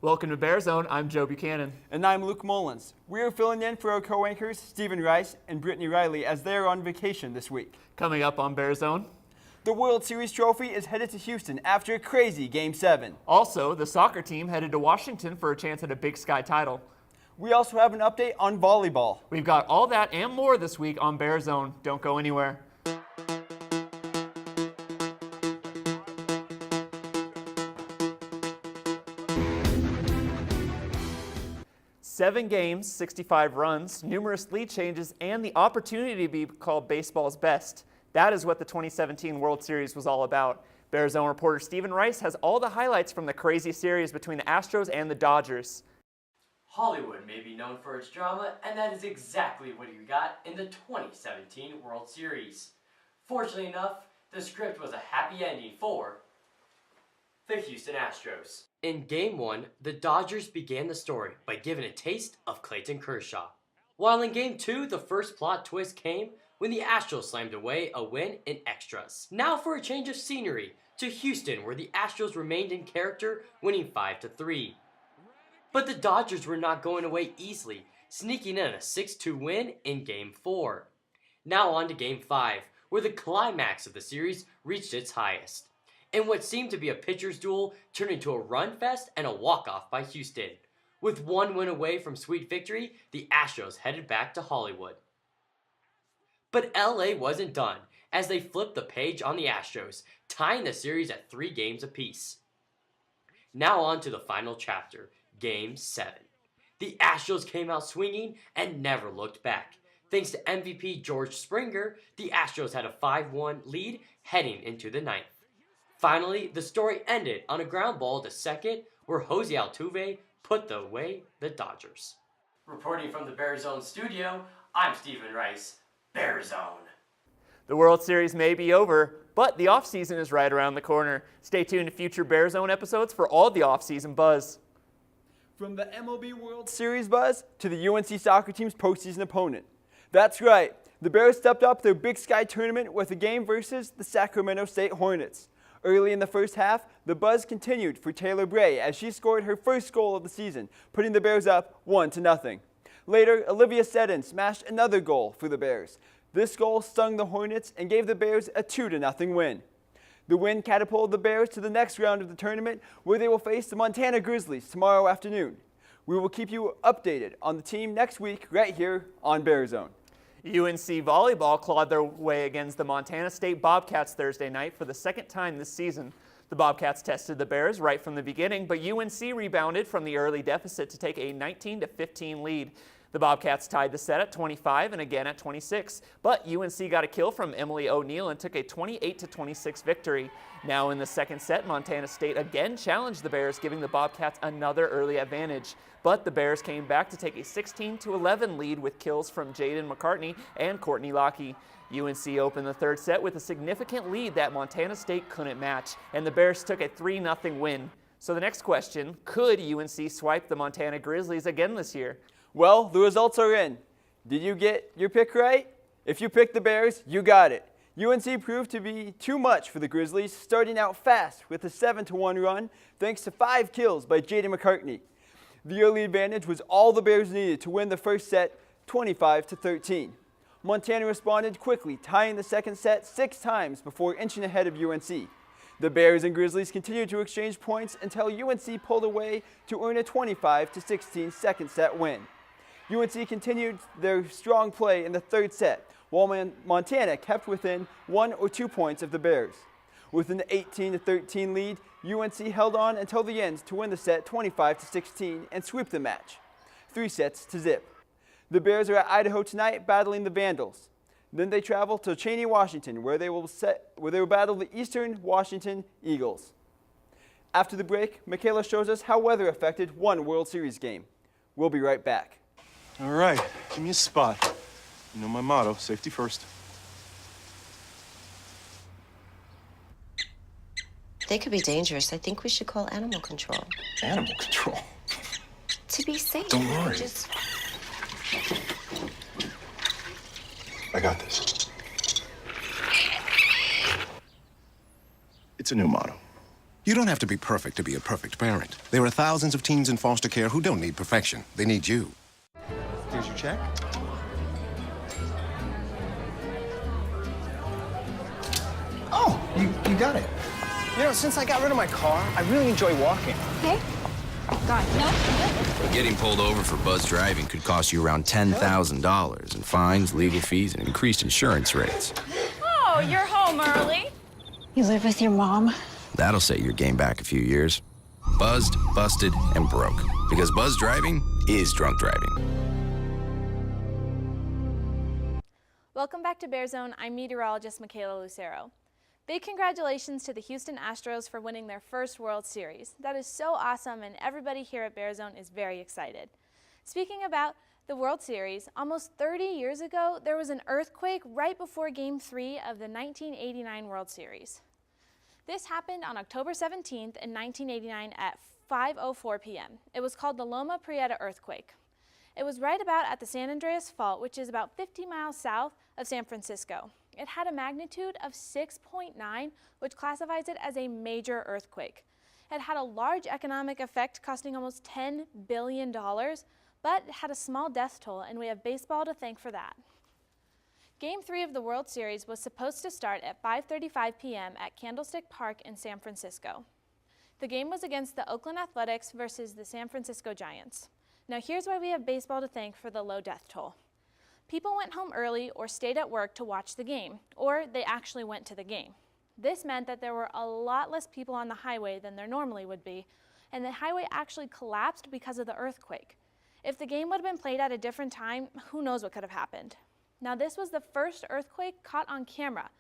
Welcome to BearZone. I'm Joe Buchanan. And I'm Luke Mullins. We are filling in for our co-anchors Stephen Rice and Brittany Riley as they are on vacation this week. Coming up on BearZone, the World Series trophy is headed to Houston after a crazy Game 7. Also, the soccer team headed to Washington for a chance at a Big Sky title. We also have an update on volleyball. We've got all that and more this week on BearZone. Don't go anywhere. Seven games, 65 runs, numerous lead changes, and the opportunity to be called baseball's best. That is what the 2017 World Series was all about. BearZone reporter Stephen Rice has all the highlights from the crazy series between the Astros and the Dodgers. Hollywood may be known for its drama, and that is exactly what you got in the 2017 World Series. Fortunately enough, the script was a happy ending for the Houston Astros. In Game 1, the Dodgers began the story by giving a taste of Clayton Kershaw. While in Game 2, the first plot twist came when the Astros slammed away a win in extras. Now for a change of scenery to Houston, where the Astros remained in character, winning 5-3. But the Dodgers were not going away easily, sneaking in a 6-2 win in Game 4. Now on to Game 5, where the climax of the series reached its highest. In what seemed to be a pitcher's duel turned into a run fest and a walk-off by Houston. With one win away from sweet victory, the Astros headed back to Hollywood. But LA wasn't done, as they flipped the page on the Astros, tying the series at 3 games apiece. Now on to the final chapter, Game 7. The Astros came out swinging and never looked back. Thanks to MVP George Springer, the Astros had a 5-1 lead heading into the 9th. Finally, the story ended on a ground ball to second, where Jose Altuve put away the Dodgers. Reporting from the BearZone studio, I'm Stephen Rice. BearZone. The World Series may be over, but the offseason is right around the corner. Stay tuned to future BearZone episodes for all the offseason buzz. From the MLB World Series buzz to the UNC soccer team's postseason opponent. That's right, the Bears stepped up their Big Sky tournament with a game versus the Sacramento State Hornets. Early in the first half, the buzz continued for Taylor Bray as she scored her first goal of the season, putting the Bears up 1-0. Later, Olivia Seddon smashed another goal for the Bears. This goal stung the Hornets and gave the Bears a 2-0 win. The win catapulted the Bears to the next round of the tournament, where they will face the Montana Grizzlies tomorrow afternoon. We will keep you updated on the team next week right here on BearZone. UNC volleyball clawed their way against the Montana State Bobcats Thursday night for the second time this season. The Bobcats tested the Bears right from the beginning, but UNC rebounded from the early deficit to take a 19-15 lead. The Bobcats tied the set at 25 and again at 26, but UNC got a kill from Emily O'Neill and took a 28-26 victory. Now in the second set, Montana State again challenged the Bears, giving the Bobcats another early advantage. But the Bears came back to take a 16-11 lead with kills from Jaden McCartney and Courtney Lockie. UNC opened the third set with a significant lead that Montana State couldn't match, and the Bears took a 3-0 win. So the next question, could UNC swipe the Montana Grizzlies again this year? Well, the results are in. Did you get your pick right? If you picked the Bears, you got it. UNC proved to be too much for the Grizzlies, starting out fast with a 7-1 run thanks to 5 kills by Jaden McCartney. The early advantage was all the Bears needed to win the first set 25-13. Montana responded quickly, tying the second set 6 times before inching ahead of UNC. The Bears and Grizzlies continued to exchange points until UNC pulled away to earn a 25-16 second set win. UNC continued their strong play in the third set, while Montana kept within 1 or 2 points of the Bears. With an 18-13 lead, UNC held on until the end to win the set 25-16 and sweep the match, 3-0. The Bears are at Idaho tonight battling the Vandals. Then they travel to Cheney, Washington, where they will battle the Eastern Washington Eagles. After the break, Michaela shows us how weather affected one World Series game. We'll be right back. All right, give me a spot. You know my motto, safety first. They could be dangerous. I think we should call animal control. Animal control? To be safe. Don't worry. Just... I got this. It's a new motto. You don't have to be perfect to be a perfect parent. There are thousands of teens in foster care who don't need perfection. They need you. Here's your check. Oh, you got it. You know, since I got rid of my car, I really enjoy walking. Okay. Got it. No, I'm good. Getting pulled over for buzz driving could cost you around $10,000 in fines, legal fees, and increased insurance rates. Oh, you're home early. You live with your mom? That'll set your game back a few years. Buzzed, busted, and broke. Because buzz driving is drunk driving. Welcome back to BearZone. I'm meteorologist Michaela Lucero. Big congratulations to the Houston Astros for winning their first World Series. That is so awesome, and everybody here at BearZone is very excited. Speaking about the World Series, almost 30 years ago, there was an earthquake right before Game 3 of the 1989 World Series. This happened on October 17th in 1989 at 5:04 p.m. It was called the Loma Prieta earthquake. It was right about at the San Andreas Fault, which is about 50 miles south of San Francisco. It had a magnitude of 6.9, which classifies it as a major earthquake. It had a large economic effect, costing almost $10 billion, but it had a small death toll, and we have baseball to thank for that. Game 3 of the World Series was supposed to start at 5:35 p.m. at Candlestick Park in San Francisco. The game was against the Oakland Athletics versus the San Francisco Giants. Now here's why we have baseball to thank for the low death toll. People went home early or stayed at work to watch the game, or they actually went to the game. This meant that there were a lot less people on the highway than there normally would be, and the highway actually collapsed because of the earthquake. If the game would have been played at a different time, who knows what could have happened. Now this was the first earthquake caught on camera.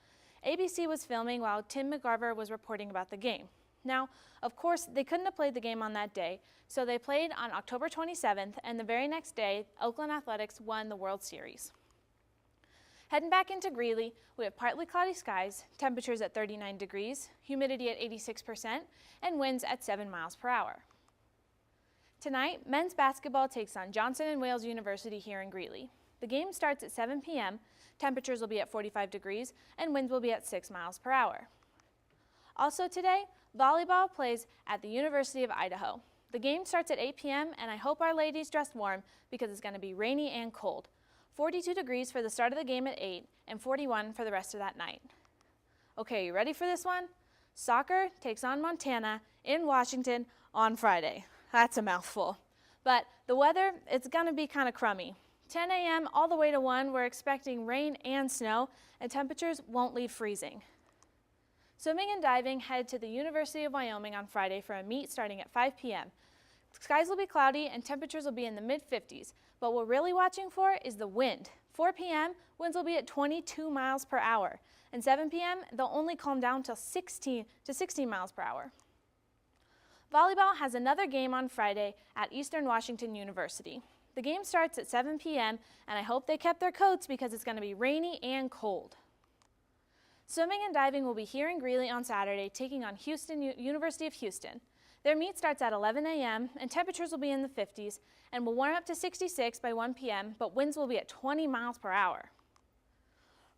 ABC was filming while Tim McGarver was reporting about the game. Now, of course, they couldn't have played the game on that day, so they played on October 27th, and the very next day, Oakland Athletics won the World Series. Heading back into Greeley, we have partly cloudy skies, temperatures at 39 degrees, humidity at 86%, and winds at 7 miles per hour. Tonight, men's basketball takes on Johnson & Wales University here in Greeley. The game starts at 7 p.m., temperatures will be at 45 degrees, and winds will be at 6 miles per hour. Also today, volleyball plays at the University of Idaho. The game starts at 8 p.m. and I hope our ladies dress warm because it's going to be rainy and cold. 42 degrees for the start of the game at 8 and 41 for the rest of that night. Okay, you ready for this one? Soccer takes on Montana in Washington on Friday. That's a mouthful. But the weather, it's going to be kind of crummy. 10 a.m. all the way to 1, we're expecting rain and snow, and temperatures won't leave freezing. Swimming and diving head to the University of Wyoming on Friday for a meet starting at 5 p.m. Skies will be cloudy and temperatures will be in the mid-50s, but what we're really watching for is the wind. 4 p.m., winds will be at 22 miles per hour, and 7 p.m., they'll only calm down to 16 miles per hour. Volleyball has another game on Friday at Eastern Washington University. The game starts at 7 p.m., and I hope they kept their coats because it's going to be rainy and cold. Swimming and diving will be here in Greeley on Saturday, taking on University of Houston. Their meet starts at 11 a.m., and temperatures will be in the 50s, and will warm up to 66 by 1 p.m., but winds will be at 20 miles per hour.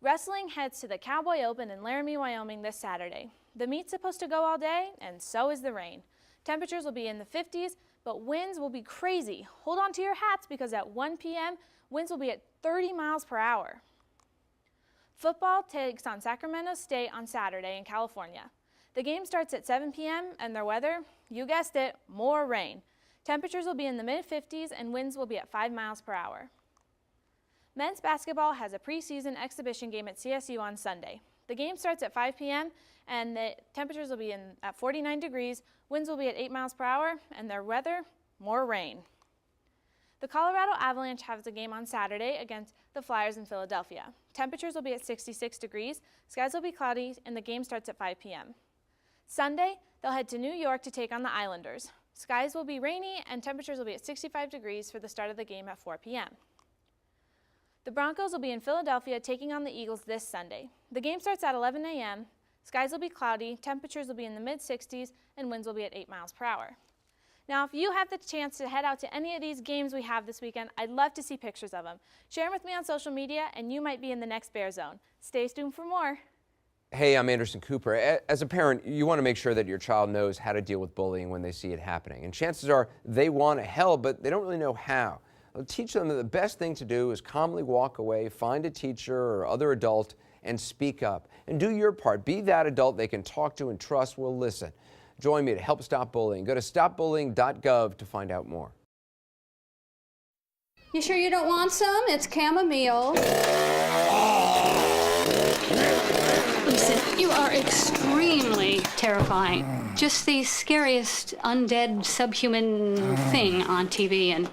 Wrestling heads to the Cowboy Open in Laramie, Wyoming this Saturday. The meet's supposed to go all day, and so is the rain. Temperatures will be in the 50s, but winds will be crazy. Hold on to your hats because at 1 p.m., winds will be at 30 miles per hour. Football takes on Sacramento State on Saturday in California. The game starts at 7 p.m. and their weather, you guessed it, more rain. Temperatures will be in the mid-50s and winds will be at 5 miles per hour. Men's basketball has a preseason exhibition game at CSU on Sunday. The game starts at 5 p.m. and the temperatures will be at 49 degrees, winds will be at 8 miles per hour, and their weather, more rain. The Colorado Avalanche has a game on Saturday against the Flyers in Philadelphia. Temperatures will be at 66 degrees, skies will be cloudy, and the game starts at 5 p.m. Sunday, they'll head to New York to take on the Islanders. Skies will be rainy, and temperatures will be at 65 degrees for the start of the game at 4 p.m. The Broncos will be in Philadelphia taking on the Eagles this Sunday. The game starts at 11 a.m., skies will be cloudy, temperatures will be in the mid-60s, and winds will be at 8 miles per hour. Now, if you have the chance to head out to any of these games we have this weekend, I'd love to see pictures of them. Share them with me on social media, and you might be in the next BearZone. Stay tuned for more. Hey, I'm Anderson Cooper. As a parent, you want to make sure that your child knows how to deal with bullying when they see it happening. And chances are they want to help, but they don't really know how. I'll teach them that the best thing to do is calmly walk away, find a teacher or other adult, and speak up. And do your part. Be that adult they can talk to and trust will listen. Join me to help stop bullying. Go to stopbullying.gov to find out more. You sure you don't want some? It's chamomile. Listen, you are extremely terrifying. Just the scariest undead subhuman thing on TV, and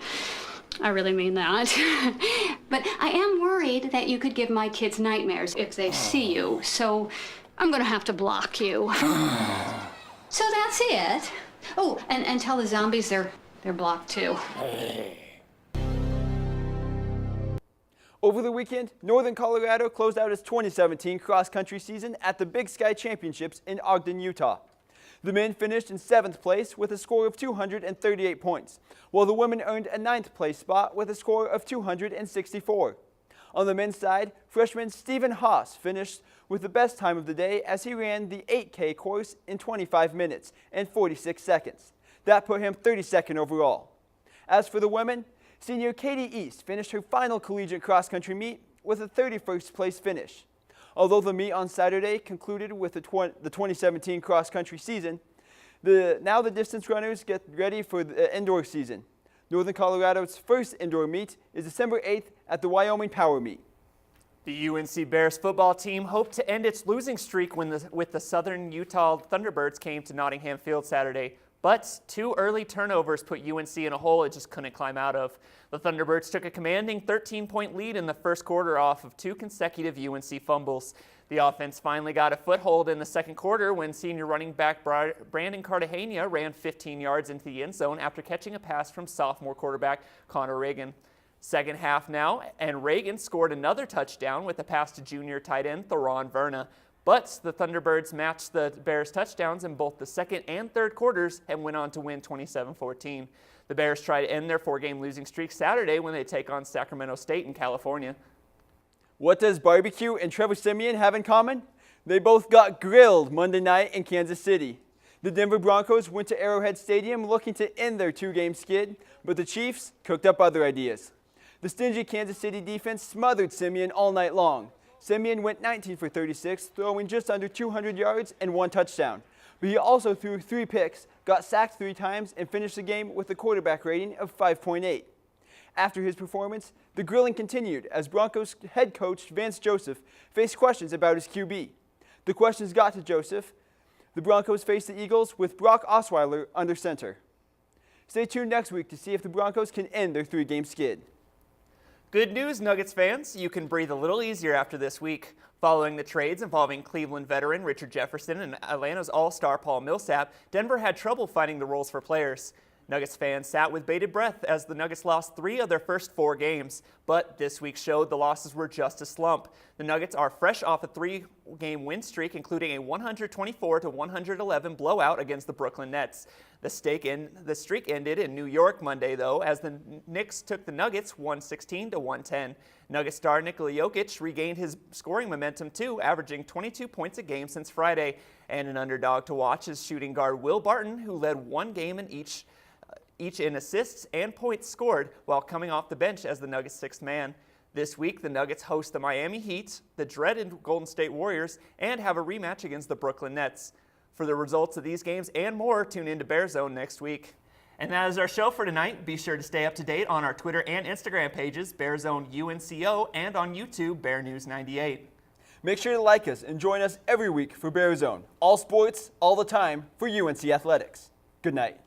I really mean that. But I am worried that you could give my kids nightmares if they see you, so I'm gonna have to block you. So that's it. Oh, and tell the zombies they're blocked too. Over the weekend, Northern Colorado closed out its 2017 cross-country season at the Big Sky Championships in Ogden, Utah. The men finished in 7th place with a score of 238 points, while the women earned a 9th place spot with a score of 264. On the men's side, freshman Stephen Haas finished with the best time of the day as he ran the 8K course in 25 minutes and 46 seconds. That put him 32nd overall. As for the women, senior Katie East finished her final collegiate cross-country meet with a 31st place finish. Although the meet on Saturday concluded with the 2017 cross-country season, now the distance runners get ready for the indoor season. Northern Colorado's first indoor meet is December 8th at the Wyoming Power Meet. The UNC Bears football team hoped to end its losing streak with the Southern Utah Thunderbirds came to Nottingham Field Saturday. But 2 early turnovers put UNC in a hole it just couldn't climb out of. The Thunderbirds took a commanding 13-point lead in the first quarter off of 2 consecutive UNC fumbles. The offense finally got a foothold in the second quarter when senior running back Brandon Cartagena ran 15 yards into the end zone after catching a pass from sophomore quarterback Connor Reagan. Second half now, and Reagan scored another touchdown with a pass to junior tight end Theron Verna. But the Thunderbirds matched the Bears' touchdowns in both the second and third quarters and went on to win 27-14. The Bears try to end their 4-game losing streak Saturday when they take on Sacramento State in California. What does barbecue and Trevor Siemian have in common? They both got grilled Monday night in Kansas City. The Denver Broncos went to Arrowhead Stadium looking to end their 2-game skid, but the Chiefs cooked up other ideas. The stingy Kansas City defense smothered Siemian all night long. Siemian went 19 for 36, throwing just under 200 yards and 1 touchdown. But he also threw 3 picks, got sacked 3 times, and finished the game with a quarterback rating of 5.8. After his performance, the grilling continued as Broncos head coach Vance Joseph faced questions about his QB. The questions got to Joseph. The Broncos faced the Eagles with Brock Osweiler under center. Stay tuned next week to see if the Broncos can end their 3-game skid. Good news, Nuggets fans. You can breathe a little easier after this week. Following the trades involving Cleveland veteran Richard Jefferson and Atlanta's all-star Paul Millsap, Denver had trouble finding the roles for players. Nuggets fans sat with bated breath as the Nuggets lost 3 of their first 4 games, but this week showed the losses were just a slump. The Nuggets are fresh off a 3-game win streak, including a 124-111 blowout against the Brooklyn Nets. The streak ended in New York Monday, though, as the Knicks took the Nuggets 116-110. Nuggets star Nikola Jokic regained his scoring momentum, too, averaging 22 points a game since Friday. And an underdog to watch is shooting guard Will Barton, who led 1 game in each in assists and points scored while coming off the bench as the Nuggets' 6th man. This week, the Nuggets host the Miami Heat, the dreaded Golden State Warriors, and have a rematch against the Brooklyn Nets. For the results of these games and more, tune into BearZone next week. And that is our show for tonight. Be sure to stay up to date on our Twitter and Instagram pages, BearZone UNCO, and on YouTube, Bear News 98. Make sure to like us and join us every week for BearZone. All sports, all the time, for UNC Athletics. Good night.